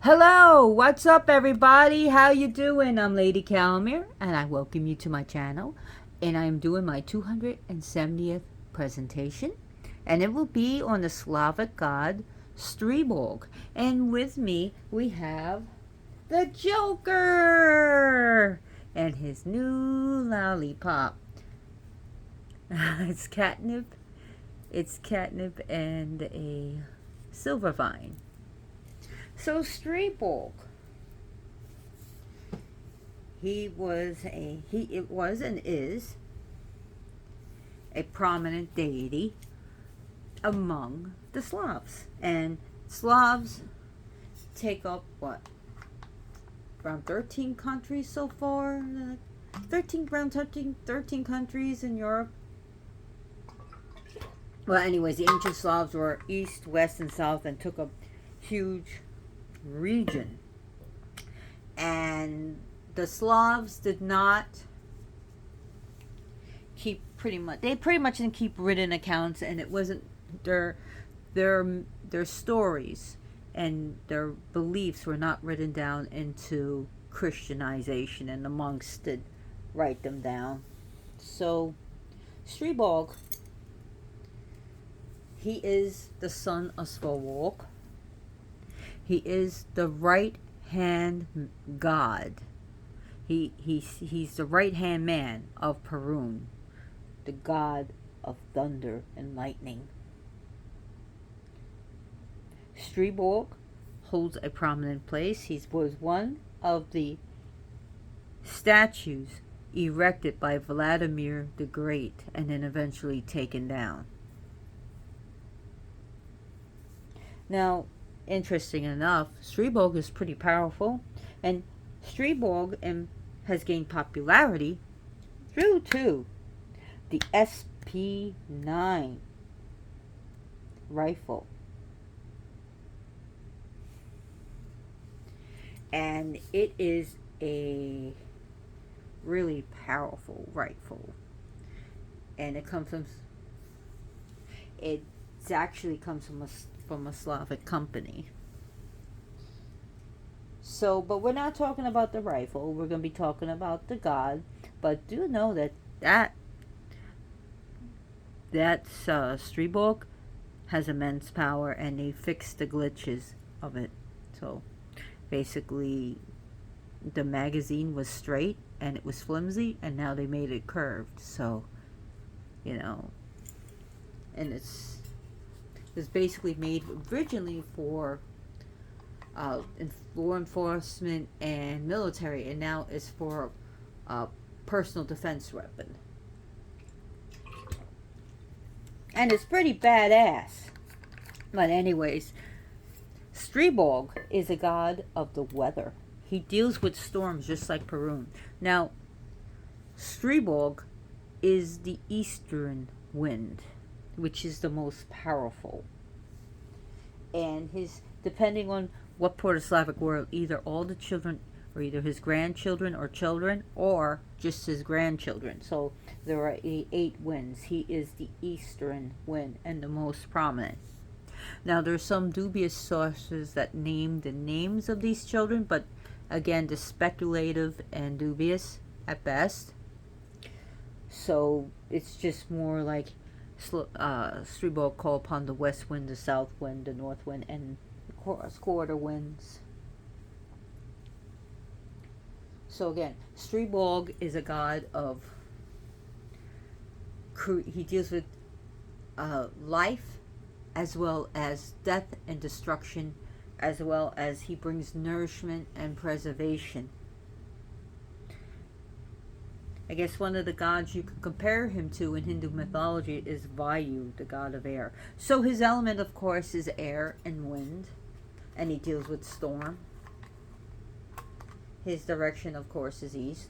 Hello, what's up everybody? How you doing? I'm Lady Calamir and I welcome you to my channel, and I am doing my 270th presentation, and it will be on the Slavic god Stribog. And with me we have the Joker and his new lollipop. it's catnip. It's catnip and a silver vine. So Stribog, it was and is a prominent deity among the Slavs. And Slavs take up what? Around 13 countries so far? 13 countries in Europe. Well, anyways, the ancient Slavs were east, west, and south and took a huge region. And the Slavs did not keep they pretty much didn't keep written accounts, and it wasn't their stories and their beliefs were not written down into Christianization, and the monks did write them down. So Stribog, he is the son of Stribog. He is the right hand god. He's the right hand man of Perun, the god of thunder and lightning. Stribog holds a prominent place. He was one of the statues erected by Vladimir the Great and then eventually taken down. Now, interesting enough, Stribog is pretty powerful, and Stribog has gained popularity due to the SP9 rifle. And it is a really powerful rifle. And it actually comes from a Slavic company. So, but we're not talking about the rifle. We're going to be talking about the god. But do know that Stribog has immense power, and they fixed the glitches of it. So, basically, the magazine was straight and it was flimsy, and now they made it curved. So, and it's basically made originally for law enforcement and military, and now it's for personal defense weapon. And it's pretty badass. But anyways, Stribog is a god of the weather. He deals with storms just like Perun. Now, Stribog is the eastern wind, which is the most powerful. And depending on what part of Slavic world, either all the children, or either his grandchildren or children, or just his grandchildren. So there are 8 winds. He is the eastern wind and the most prominent. Now there's some dubious sources that name the names of these children, but again, the speculative and dubious at best. So it's just more like Stribog call upon the west wind, the south wind, the north wind, and quarter winds. So again, Stribog is a god of, he deals with life as well as death and destruction, as well as he brings nourishment and preservation. I guess one of the gods you could compare him to in Hindu mythology is Vayu, the god of air. So his element, of course, is air and wind, and he deals with storm. His direction, of course, is east.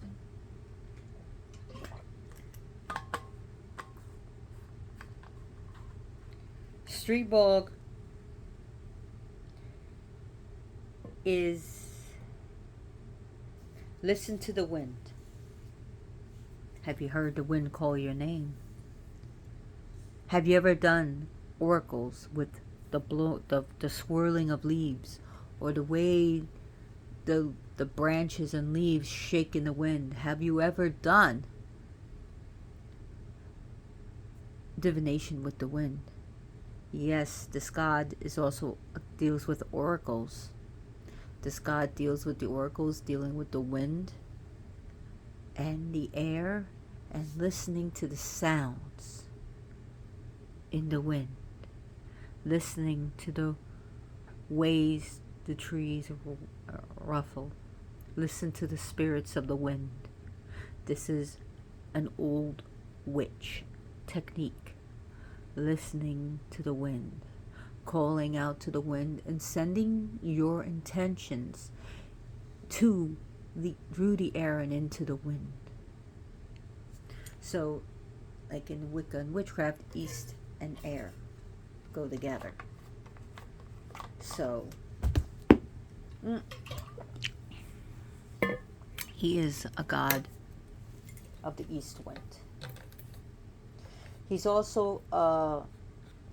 Stribog is listen to the wind. Have you heard the wind call your name? Have you ever done oracles with the swirling of leaves, or the way the branches and leaves shake in the wind. Have you ever done divination with the wind? Yes, this god is also deals with oracles. This god deals with the oracles, dealing with the wind and the air, and listening to the sounds in the wind, listening to the ways the trees ruffle. Listen to the spirits of the wind. This is an old witch technique. Listening to the wind, calling out to the wind, and sending your intentions through the air and into the wind. So, like in Wicca and witchcraft, east and air go together. So, he is a god of the east wind. He's also a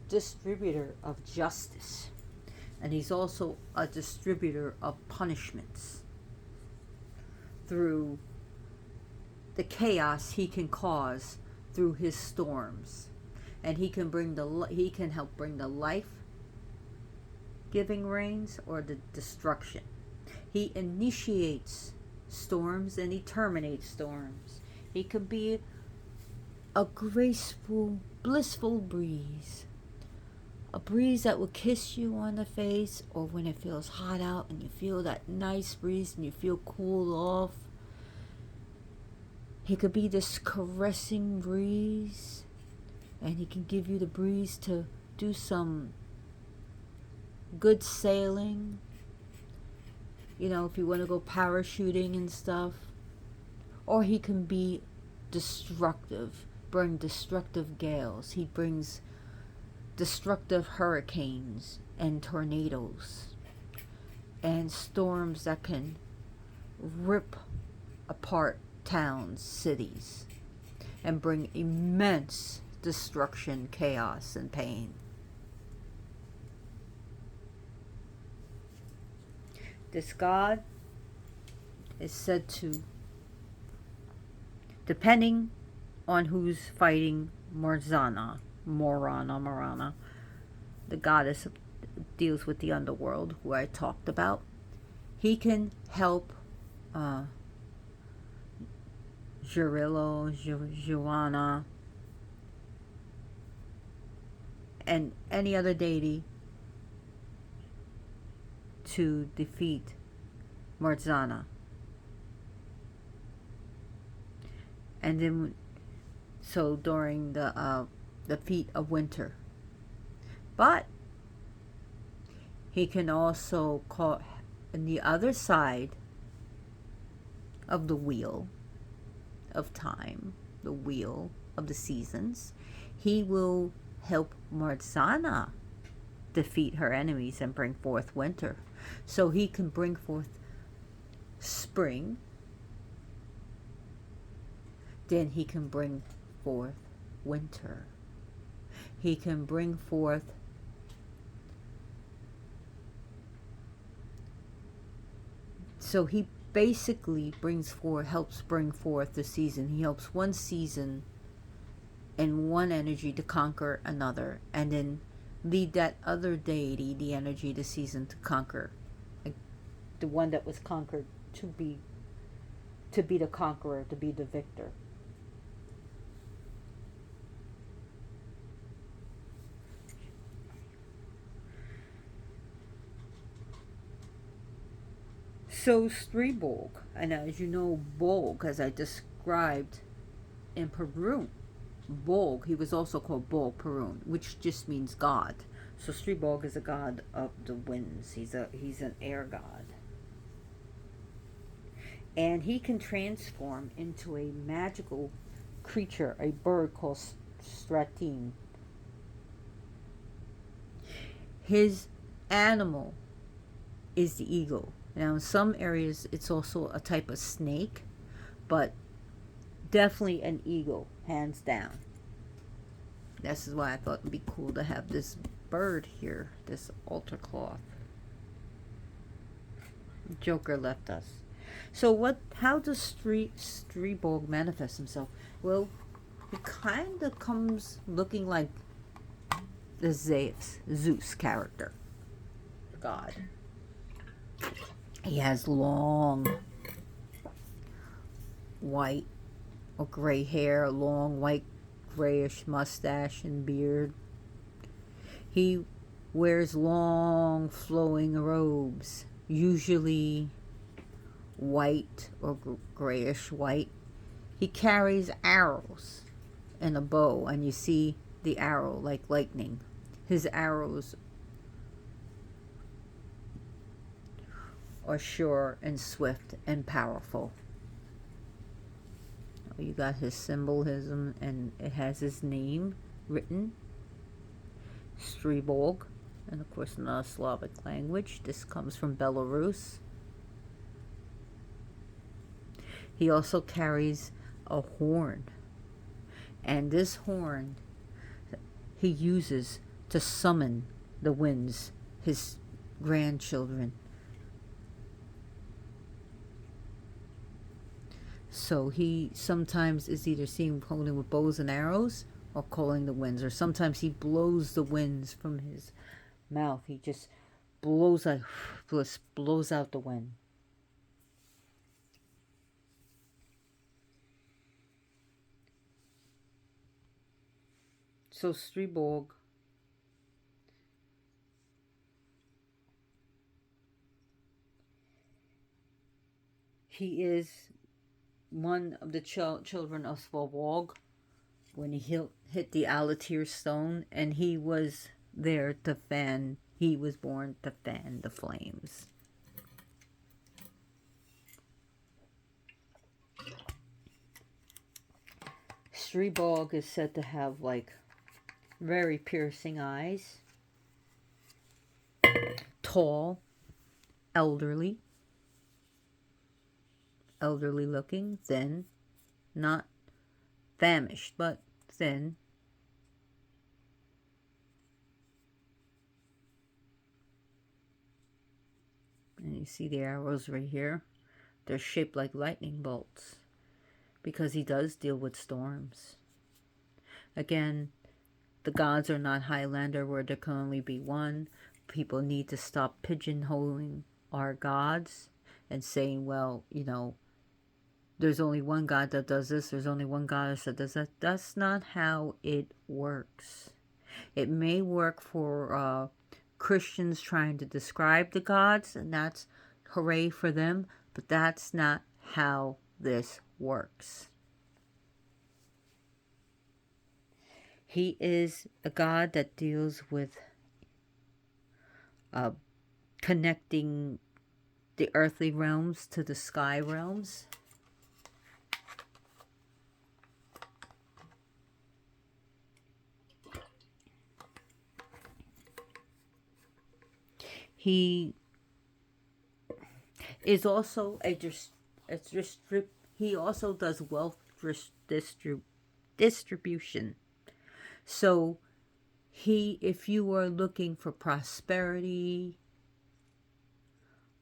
distributor of justice, and he's also a distributor of punishments through the chaos he can cause through his storms. And he can help bring the life-giving rains or the destruction. He initiates storms and he terminates storms. He can be a graceful, blissful breeze. A breeze that will kiss you on the face, or when it feels hot out and you feel that nice breeze and you feel cooled off. He could be this caressing breeze, and he can give you the breeze to do some good sailing. You know, if you want to go parachuting and stuff. Or he can be destructive, bring destructive gales. He brings destructive hurricanes and tornadoes and storms that can rip apart towns, cities, and bring immense destruction, chaos, and pain. This god is said to, depending on who's fighting Morana, the goddess deals with the underworld, who I talked about. He can help Joanna, and any other deity to defeat Morana. And then, so during the feat of winter. But he can also call on the other side of the wheel of time, the wheel of the seasons. He will help Morana defeat her enemies and bring forth winter. So he can bring forth spring. Then he can bring forth winter. He can bring forth so he basically helps bring forth the season. He helps one season and one energy to conquer another, and then lead that other deity, the energy, the season, to conquer, like the one that was conquered, to be the conqueror, to be the victor. So Stribog, and as you know, Bog, as I described in Peru, Bog, he was also called Bog Perun, which just means God. So Stribog is a god of the winds. He's an air god. And he can transform into a magical creature, a bird called Stratin. His animal is the eagle. Now, in some areas, it's also a type of snake, but definitely an eagle, hands down. This is why I thought it'd be cool to have this bird here, this altar cloth. Joker left us. So what? How does Stribog manifest himself? Well, he kind of comes looking like the Zeus character, god. He has long white or gray hair, long white grayish mustache and beard. He wears long flowing robes, usually white or grayish white. He carries arrows and a bow, and you see the arrow like lightning. His arrows are sure and swift and powerful. You got his symbolism, and it has his name written, Stribog, and of course in the Slavic language. This comes from Belarus. He also carries a horn, and this horn he uses to summon the winds, his grandchildren. So he sometimes is either seen holding with bows and arrows or calling the winds, or sometimes he blows the winds from his mouth. He just blows out the wind. So Stribog he is one of the children of Stribog when he hit the Alatir stone, and he was there to fan. He was born to fan the flames. Stribog is said to have like very piercing eyes, tall, elderly looking, thin, not famished, but thin. And you see the arrows right here. They're shaped like lightning bolts because he does deal with storms. Again, the gods are not Highlander where there can only be one. People need to stop pigeonholing our gods and saying, well, you know, there's only one God that does this, there's only one goddess that does that. That's not how it works. It may work for Christians trying to describe the gods, and that's hooray for them, but that's not how this works. He is a God that deals with connecting the earthly realms to the sky realms. He is also he also does wealth distribution. So if you are looking for prosperity,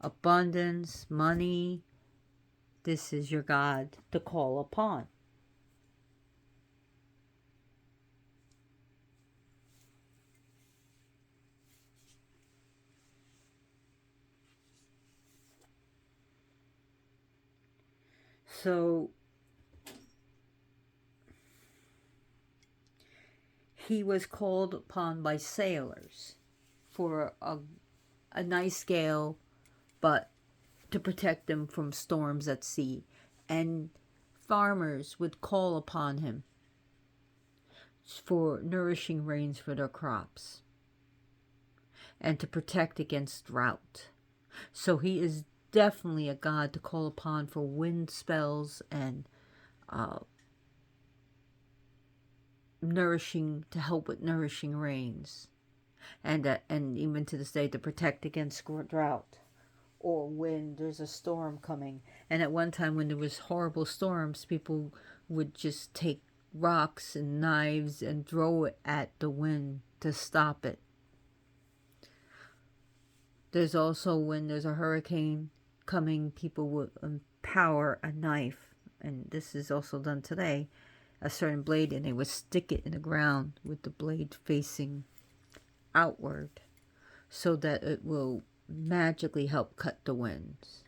abundance, money, this is your God to call upon. So he was called upon by sailors for a nice gale, but to protect them from storms at sea. And farmers would call upon him for nourishing rains for their crops and to protect against drought. So he is definitely a god to call upon for wind spells and to help with nourishing rains, and even to this day to protect against drought or when there's a storm coming. And at one time when there was horrible storms, people would just take rocks and knives and throw it at the wind to stop it. There's also when there's a hurricane, upcoming people will empower a knife, and this is also done today, a certain blade, and they would stick it in the ground with the blade facing outward so that it will magically help cut the winds.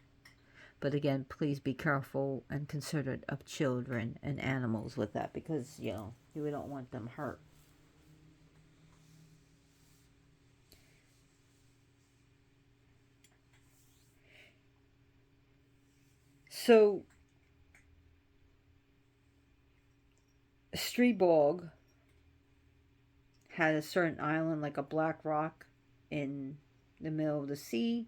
But again, please be careful and considerate of children and animals with that, because, you know, you don't want them hurt. So, Stribog had a certain island, like a black rock in the middle of the sea,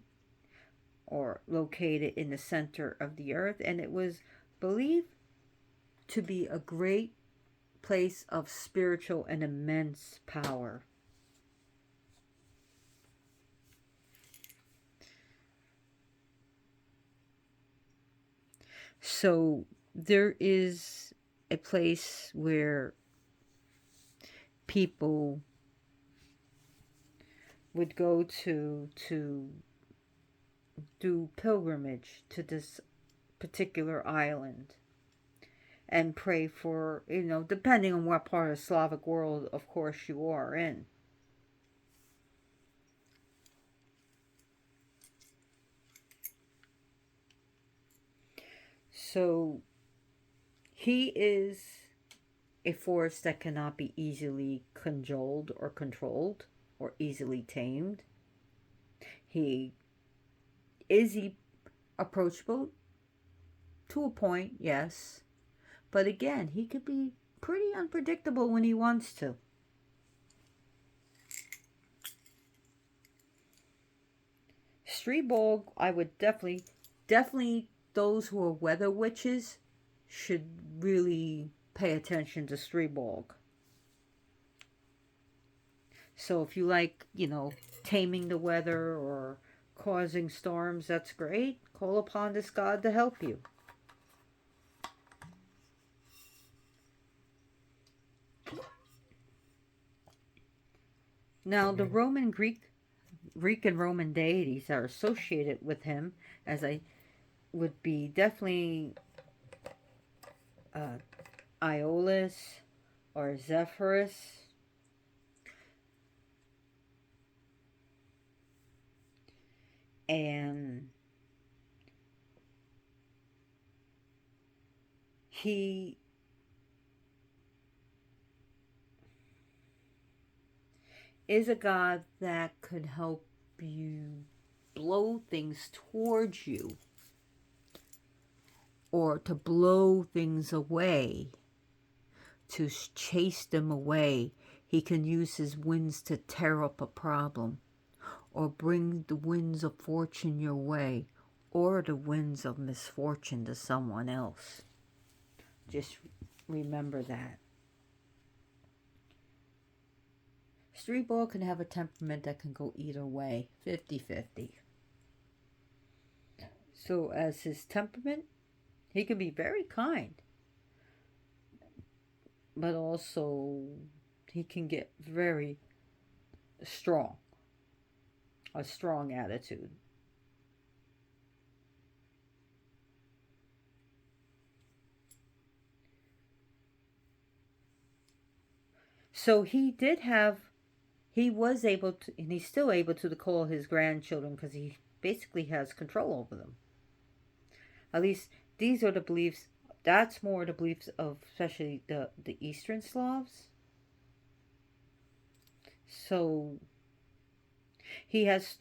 or located in the center of the earth, and it was believed to be a great place of spiritual and immense power. So there is a place where people would go to do pilgrimage to this particular island and pray for, you know, depending on what part of the Slavic world, of course, you are in. So he is a force that cannot be easily cajoled or controlled or easily tamed. Is he approachable? To a point, yes. But again, he could be pretty unpredictable when he wants to. Stribog, I would definitely those who are weather witches should really pay attention to Stribog. So if you like, you know, taming the weather or causing storms, that's great. Call upon this god to help you. Now, the Greek and Roman deities are associated with him, as I would be definitely Iolus or Zephyrus. And he is a god that could help you blow things towards you or to blow things away, to chase them away. He can use his winds to tear up a problem or bring the winds of fortune your way or the winds of misfortune to someone else. Just remember that. Stribog can have a temperament that can go either way, 50-50. So as his temperament, he can be very kind, but also he can get very strong, a strong attitude. So he was able to, and he's still able to call his grandchildren because he basically has control over them. At least these are the beliefs. That's more the beliefs of especially the Eastern Slavs. So he has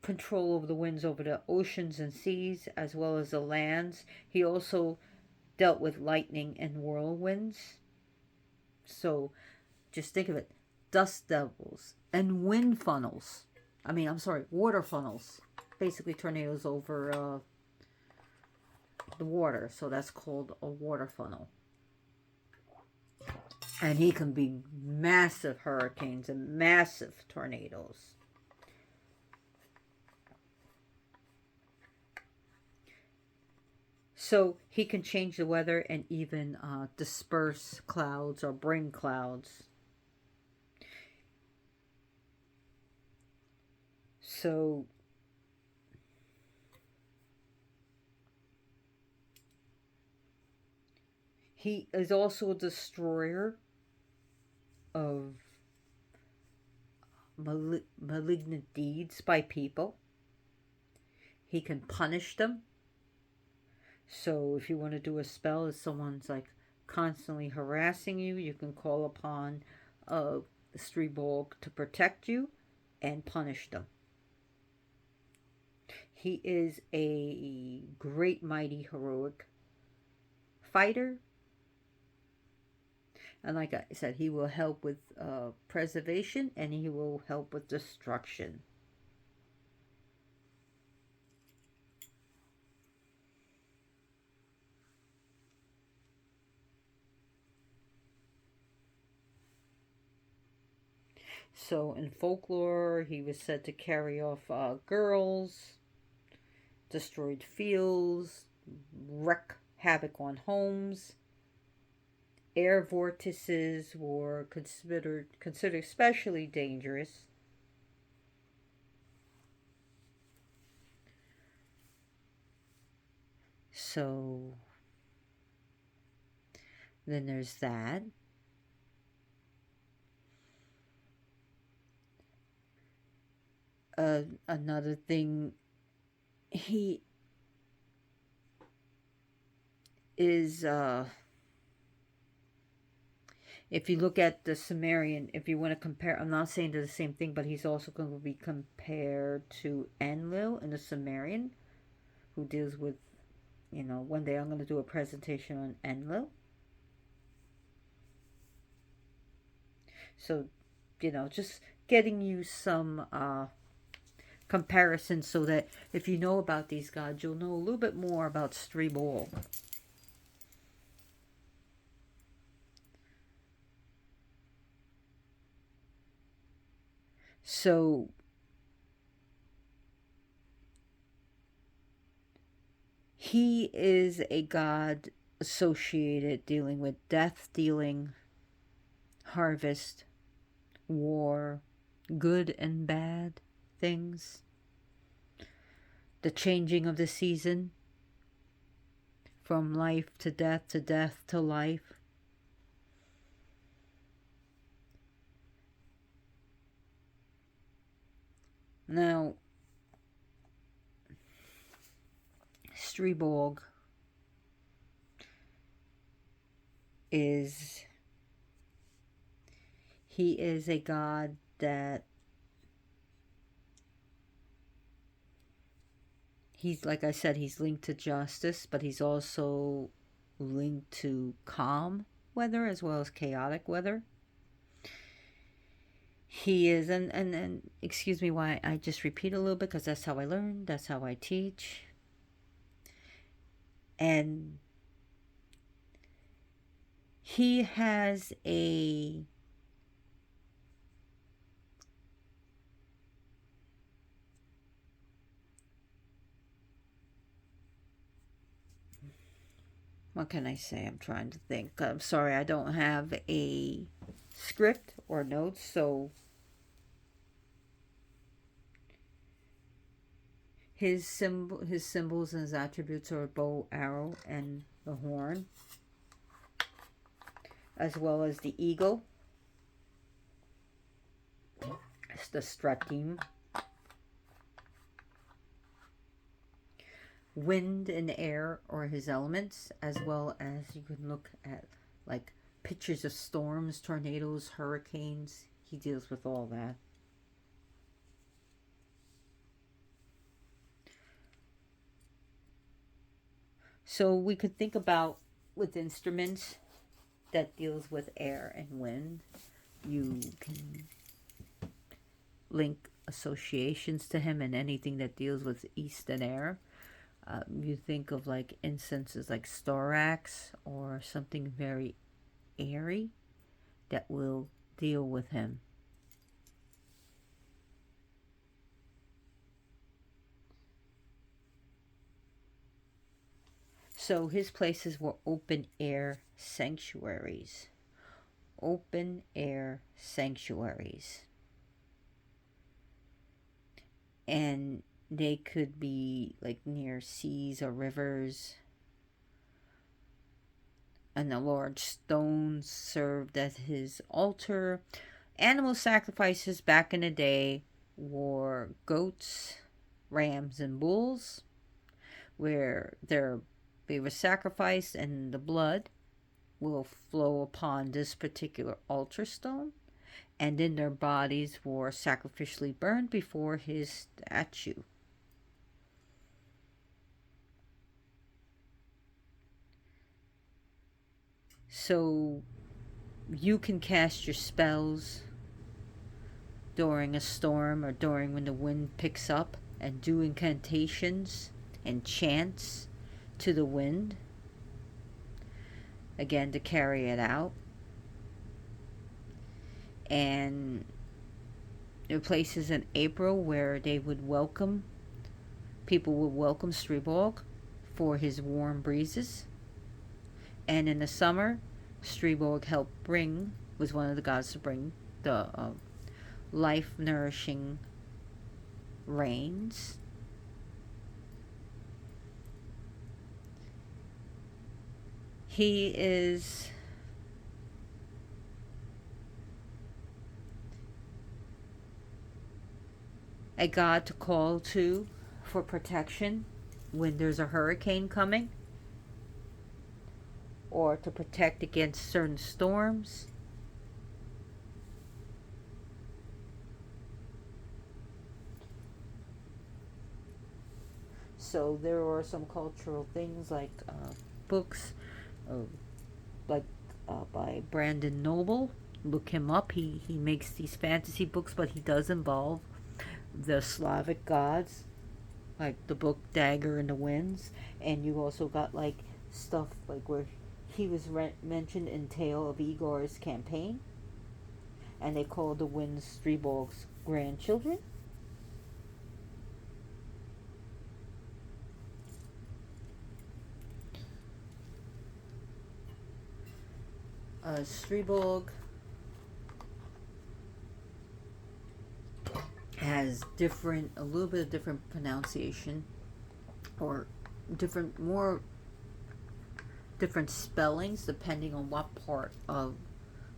control over the winds over the oceans and seas as well as the lands. He also dealt with lightning and whirlwinds. So just think of it. Dust devils and wind funnels. Water funnels. Basically tornadoes over the water. So that's called a water funnel. And he can be massive hurricanes and massive tornadoes. So he can change the weather and even disperse clouds or bring clouds. So He is also a destroyer of malignant deeds by people. He can punish them. So if you want to do a spell, if someone's like constantly harassing you, you can call upon Stribog to protect you and punish them. He is a great, mighty, heroic fighter. And like I said, he will help with preservation and he will help with destruction. So in folklore, he was said to carry off girls, destroyed fields, wreak havoc on homes. Air vortices were considered especially dangerous. So then there's that. Another thing, he is if you look at the Sumerian, if you want to compare, I'm not saying they're the same thing, but he's also going to be compared to Enlil in the Sumerian, who deals with, one day I'm going to do a presentation on Enlil. So, just getting you some comparison so that if you know about these gods, you'll know a little bit more about Stribog. So he is a god associated dealing with death, dealing, harvest, war, good and bad things, the changing of the season, from life to death to life. Now, Stribog is a god that he's, like I said, he's linked to justice, but he's also linked to calm weather as well as chaotic weather. He is, and excuse me why I just repeat a little bit, because that's how I learn, that's how I teach. And he has a what can I say? I'm trying to think. I'm sorry, I don't have a script or notes, so his symbols and his attributes are a bow, arrow, and the horn, as well as the eagle. It's the stratim. Wind and air are his elements, as well as you can look at like pictures of storms, tornadoes, hurricanes. He deals with all that. So we could think about with instruments that deals with air and wind, you can link associations to him, and anything that deals with east and air. You think of like incenses like storax or something very airy that will deal with him. So his places were open air sanctuaries. Open air sanctuaries. And they could be like near seas or rivers, and a large stone served as his altar. Animal sacrifices back in the day were goats, rams, and bulls, where they were sacrificed and the blood will flow upon this particular altar stone, and then their bodies were sacrificially burned before his statue. So you can cast your spells during a storm or during when the wind picks up and do incantations and chants to the wind, again to carry it out. And there are places in April where they would welcome, people would welcome Stribog for his warm breezes. And in the summer, Stribog was one of the gods to bring the life nourishing rains. He is a god to call to for protection when there's a hurricane coming, or to protect against certain storms. So there are some cultural things like books, uh, like by Brandon Noble. Look him up. He makes these fantasy books, but he does involve the Slavic gods, like the book Dagger in the Winds. And you also got like stuff like where he was mentioned in Tale of Igor's Campaign, and they call the winds Stribog's grandchildren. Stribog has a little bit of different pronunciation, or different spellings depending on what part of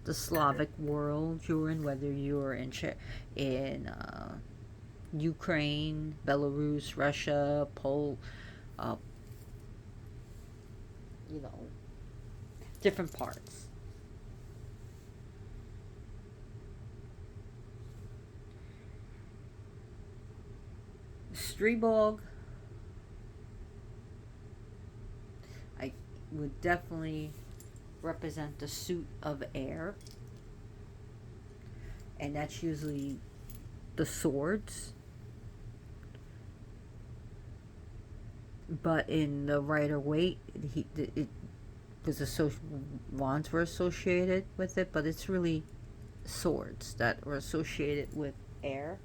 the Slavic world you're in, whether you're in Ukraine, Belarus, Russia, different parts. Stribog, I would definitely represent the suit of air, and that's usually the swords. But in the Rider-Waite, wands were associated with it, but it's really swords that were associated with air.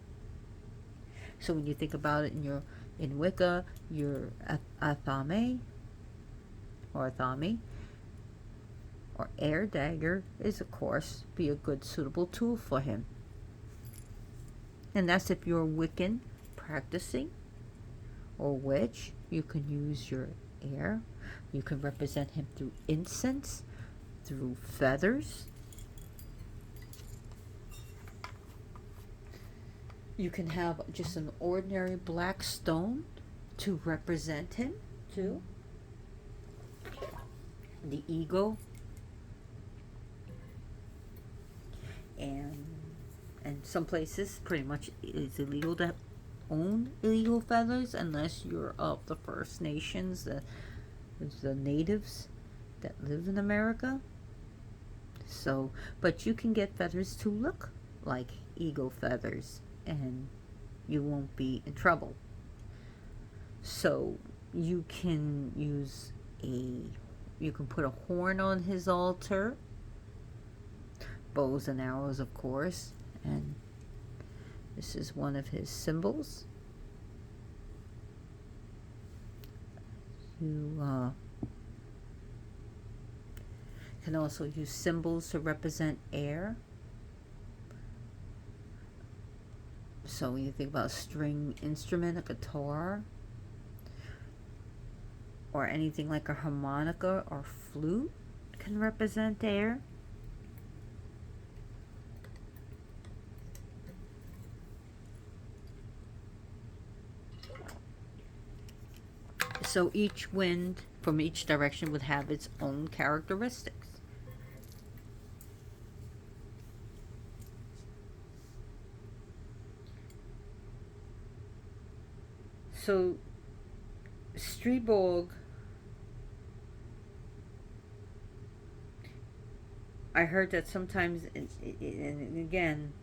So when you think about it in Wicca, your Athame or Athami or air dagger is of course be a good suitable tool for him. And that's if you're Wiccan practicing or witch, you can use your air. You can represent him through incense, through feathers. You can have just an ordinary black stone to represent him too. The ego. And some places pretty much it's illegal to own illegal feathers unless you're of the First Nations, the natives that live in America. So, but you can get feathers to look like eagle feathers, and you won't be in trouble. So you can put a horn on his altar, bows and arrows of course, and this is one of his symbols. You can also use symbols to represent air. So when you think about a string instrument, a guitar, or anything like a harmonica or flute, can represent air. So each wind from each direction would have its own characteristics. So Stribog, I heard that sometimes, and again,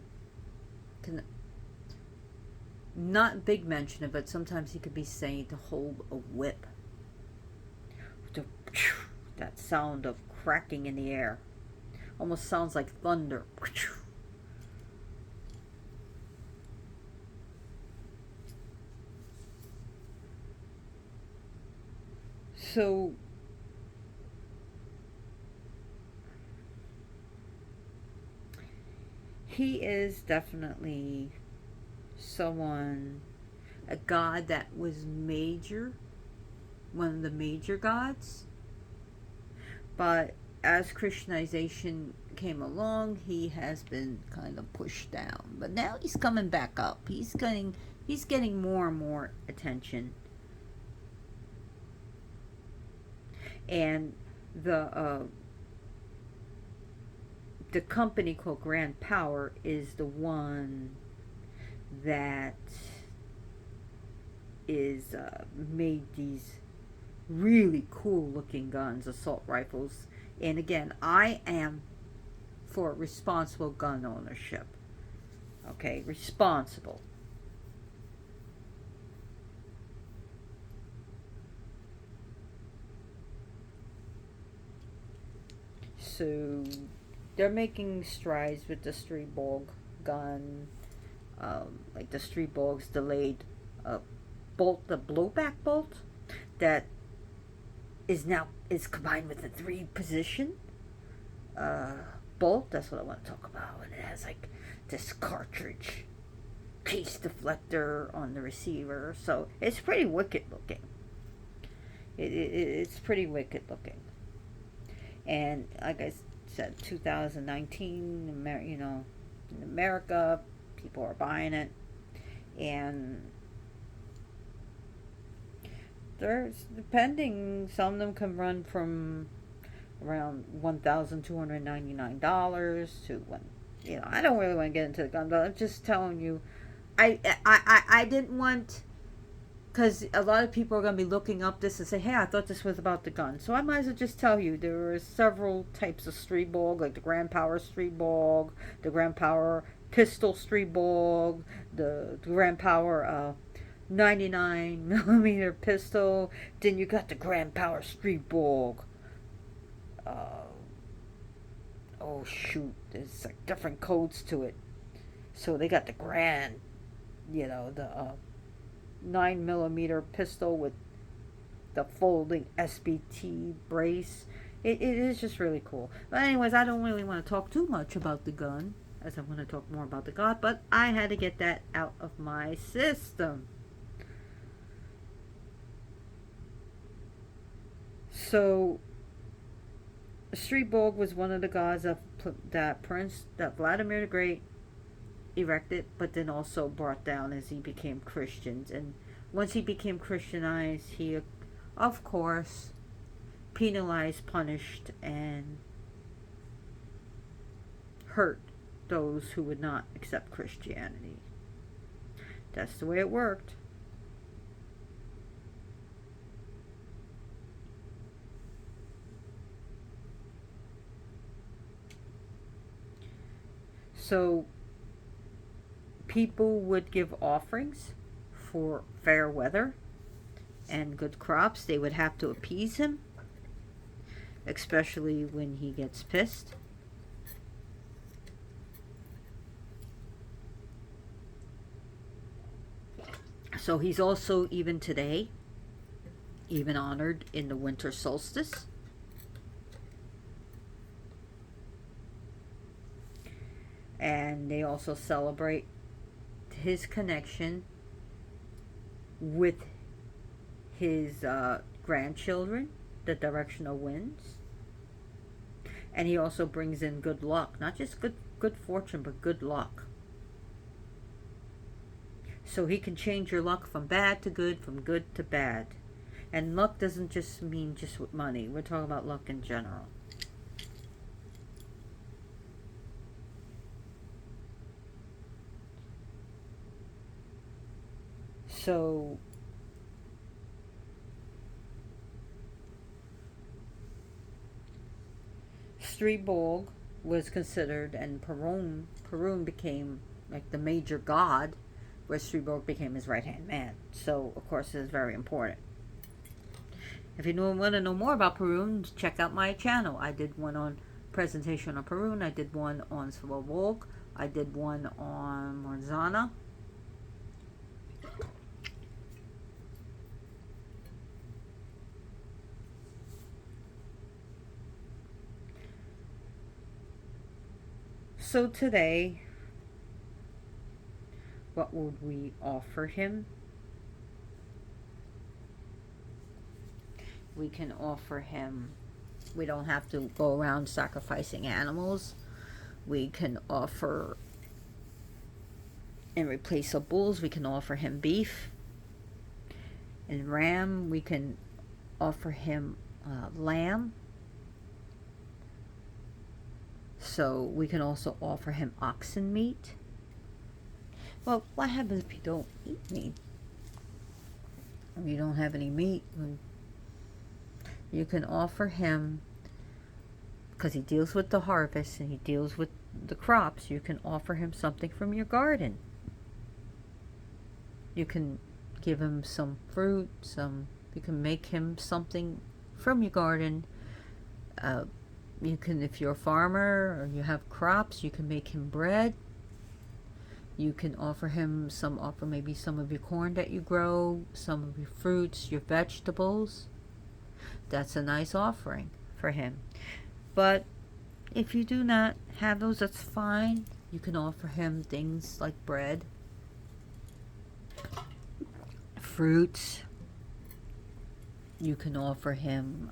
can not big mention it, but sometimes he could be saying to hold a whip. That sound of cracking in the air almost sounds like thunder. So he is definitely someone, a god that was major, one of the major gods. But as Christianization came along, he has been kind of pushed down. But now he's coming back up. He's getting more and more attention. And the company called Grand Power is the one that is made these really cool looking guns, assault rifles. And again, I am for responsible gun ownership. Okay, responsible. So they're making strides with the Stribog gun. Like the Stribog's delayed bolt, the blowback bolt that is combined with the 3-position bolt. That's what I want to talk about. And it has like this cartridge case deflector on the receiver, so it's pretty wicked looking. It's pretty wicked looking. And like I said, 2019, in America, people are buying it, and there's, depending, some of them can run from around $1,299 to one. I don't really want to get into the gun, but I'm just telling you, I didn't want, because a lot of people are going to be looking up this and say, hey, I thought this was about the gun. So I might as well just tell you, there are several types of Stribog, like the Grand Power Stribog, the Grand Power Pistol Stribog, the Grand Power 99 millimeter pistol. Then you got the Grand Power Stribog. Oh shoot, there's like different codes to it. So they got the Grand, the 9mm pistol with the folding SBT brace. It is just really cool. But anyways, I don't really want to talk too much about the gun, as I want to talk more about the god, but I had to get that out of my system. So Stribog was one of the gods that Vladimir the Great erected, but then also brought down as he became Christians. And once he became Christianized, he, of course, penalized, punished, and hurt those who would not accept Christianity. That's the way it worked. So people would give offerings for fair weather and good crops. They would have to appease him, especially when he gets pissed. So he's also, even today, even honored in the winter solstice. And they also celebrate his connection with his grandchildren, the directional winds. And he also brings in good luck. Not just good fortune, but good luck. So he can change your luck from bad to good, from good to bad. And luck doesn't just mean just with money. We're talking about luck in general. So Stribog was considered, and Perun became like the major god, where Stribog became his right-hand man. So, of course, it is very important. If you want to know more about Perun, check out my channel. I did one on presentation on Perun. I did one on Stribog. I did one on Morzana. So today, what would we offer him? We can offer him, we don't have to go around sacrificing animals. We can offer, in replace of bulls, we can offer him beef. In ram, we can offer him lamb. So we can also offer him oxen meat. Well, what happens if you don't eat meat? If you don't have any meat, you can offer him, because he deals with the harvest and he deals with the crops, you can offer him something from your garden. You can give him some fruit, you can make him something from your garden. You can, if you're a farmer or you have crops, you can make him bread. You can offer him maybe some of your corn that you grow, some of your fruits, your vegetables. That's a nice offering for him. But if you do not have those, that's fine. You can offer him things like bread, fruits. You can offer him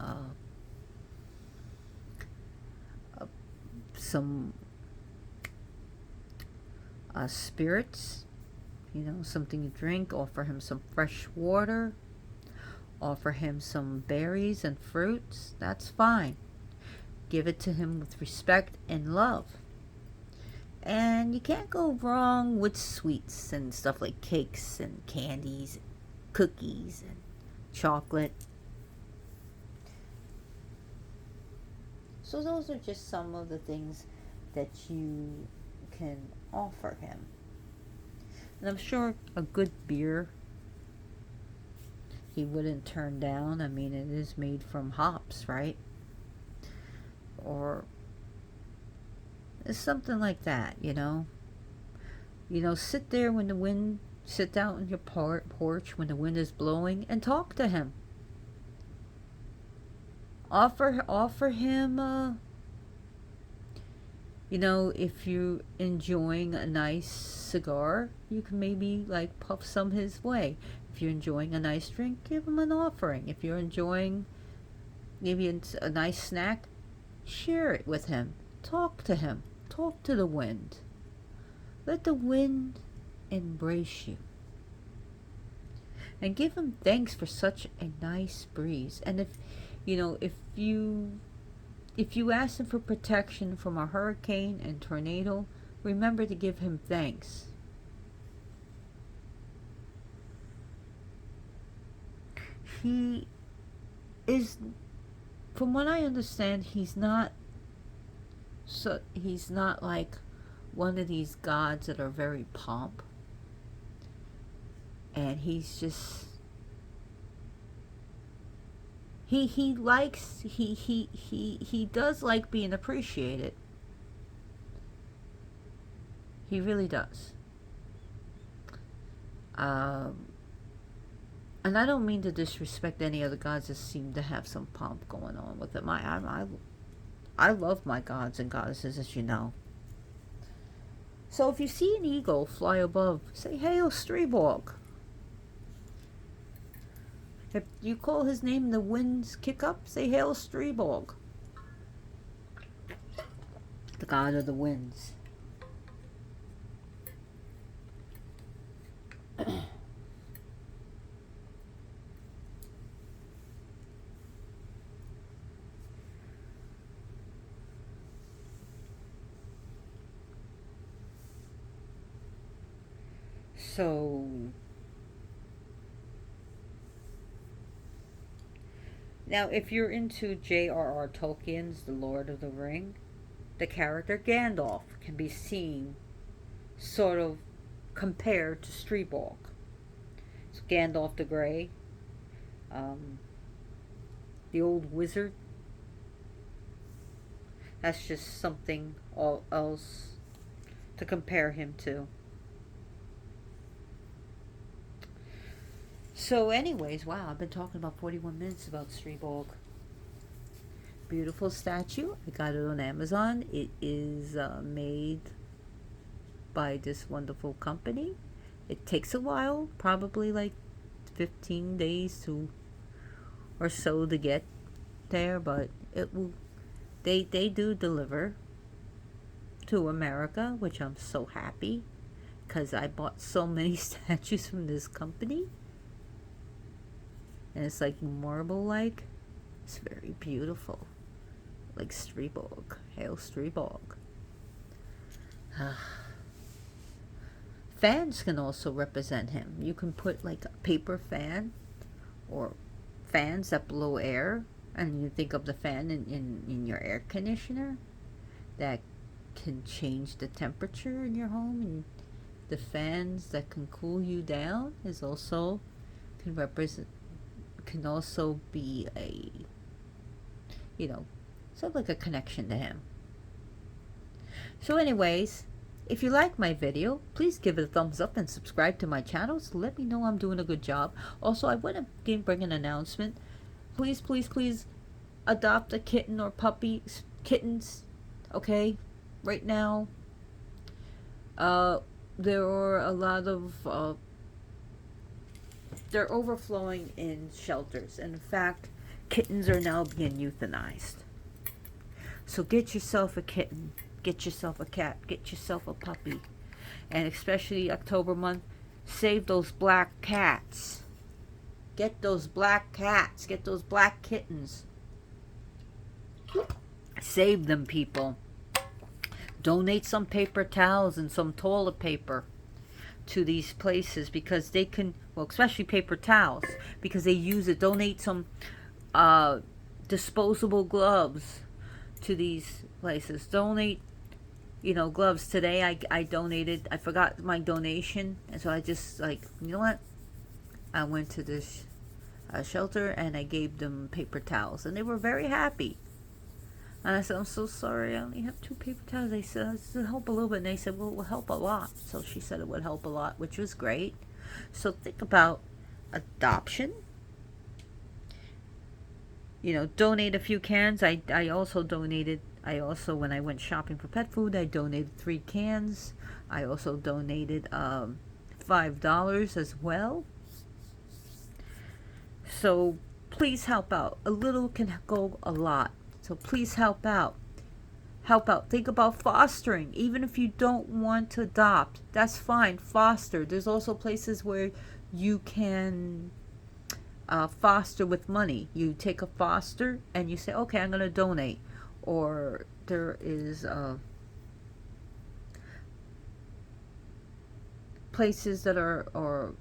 some spirits, something to drink. Offer him some fresh water. Offer him some berries and fruits. That's fine. Give it to him with respect and love. And you can't go wrong with sweets and stuff like cakes and candies, and cookies and chocolate. So those are just some of the things that you can offer him. And I'm sure a good beer he wouldn't turn down. I mean, it is made from hops, right? Or it's something like that, sit there when the wind, sit out on your porch when the wind is blowing and talk to him. Offer him, if you're enjoying a nice cigar, you can maybe like puff some his way. If you're enjoying a nice drink, give him an offering. If you're enjoying maybe a nice snack, share it with him. Talk to him. Talk to the wind. Let the wind embrace you. And give him thanks for such a nice breeze. And if you ask him for protection from a hurricane and tornado, remember to give him thanks. He is, from what I understand, he's not like one of these gods that are very pomp. And he's just, he does like being appreciated. He really does. And I don't mean to disrespect any other gods that seem to have some pomp going on with them. I love my gods and goddesses, as you know. So if you see an eagle fly above, say, "Hail, Stribog." If you call his name and the winds kick up, say, "Hail, Stribog." god of the winds. So now, if you're into J.R.R. Tolkien's The Lord of the Ring, the character Gandalf can be seen sort of compared to Stribog. So Gandalf the Grey, the old wizard. That's just something else to compare him to. So anyways, wow, I've been talking about 41 minutes about Stribog. Beautiful statue. I got it on Amazon. It is made by this wonderful company. It takes a while, probably like 15 days to or so to get there, but it will. They do deliver to America, which I'm so happy because I bought so many statues from this company. And it's like marble like. It's very beautiful. Like Stribog. Hail Stribog. Fans can also represent him. You can put like a paper fan or fans that blow air, and you think of the fan in your air conditioner that can change the temperature in your home, and the fans that can cool you down is also can also be a, sort of like a connection to him. So anyways, if you like my video, please give it a thumbs up and subscribe to my channel so let me know I'm doing a good job. Also, I want to bring an announcement. Please, please, please adopt a kitten or puppy. Kittens, okay? Right now, there are a lot of they're overflowing in shelters. And in fact, kittens are now being euthanized. So get yourself a kitten, get yourself a cat, get yourself a puppy. And especially October month, save those black cats. Get those black cats, get those black kittens. Save them, people. Donate some paper towels and some toilet paper to these places because they can, well, especially paper towels, because they use it. Donate some disposable gloves to these places. Donate, gloves. Today I donated, I forgot my donation, and so I just like, you know what? I went to this shelter and I gave them paper towels, and they were very happy. And I said, I'm so sorry, I only have 2 paper towels. They said, this will help a little bit. And they said, well, it will help a lot. So she said it would help a lot, which was great. So think about adoption. Donate a few cans. I also donated, when I went shopping for pet food, I donated 3 cans. I also donated $5 as well. So please help out. A little can go a lot. So please help out. Help out. Think about fostering. Even if you don't want to adopt, that's fine. Foster. There's also places where you can foster with money. You take a foster and you say, okay, I'm going to donate. Or there is places that are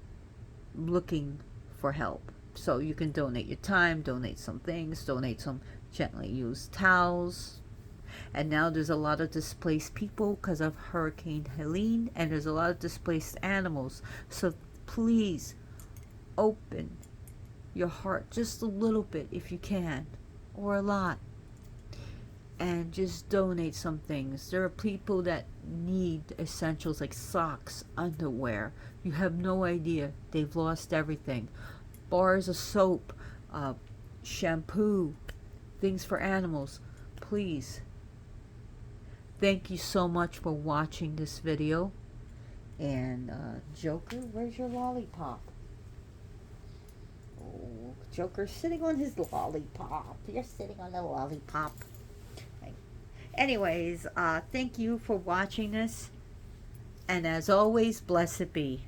looking for help. So you can donate your time, donate some things, donate some gently used towels. And now there's a lot of displaced people because of Hurricane Helene, and there's a lot of displaced animals. So please open your heart just a little bit if you can, or a lot, and just donate some things. There are people that need essentials like socks, underwear. You have no idea. They've lost everything. Bars of soap, shampoo, things for animals. Please. Thank you so much for watching this video. And Joker, where's your lollipop? Oh, Joker's sitting on his lollipop. You're sitting on the lollipop. Anyways, thank you for watching this. And as always, blessed be.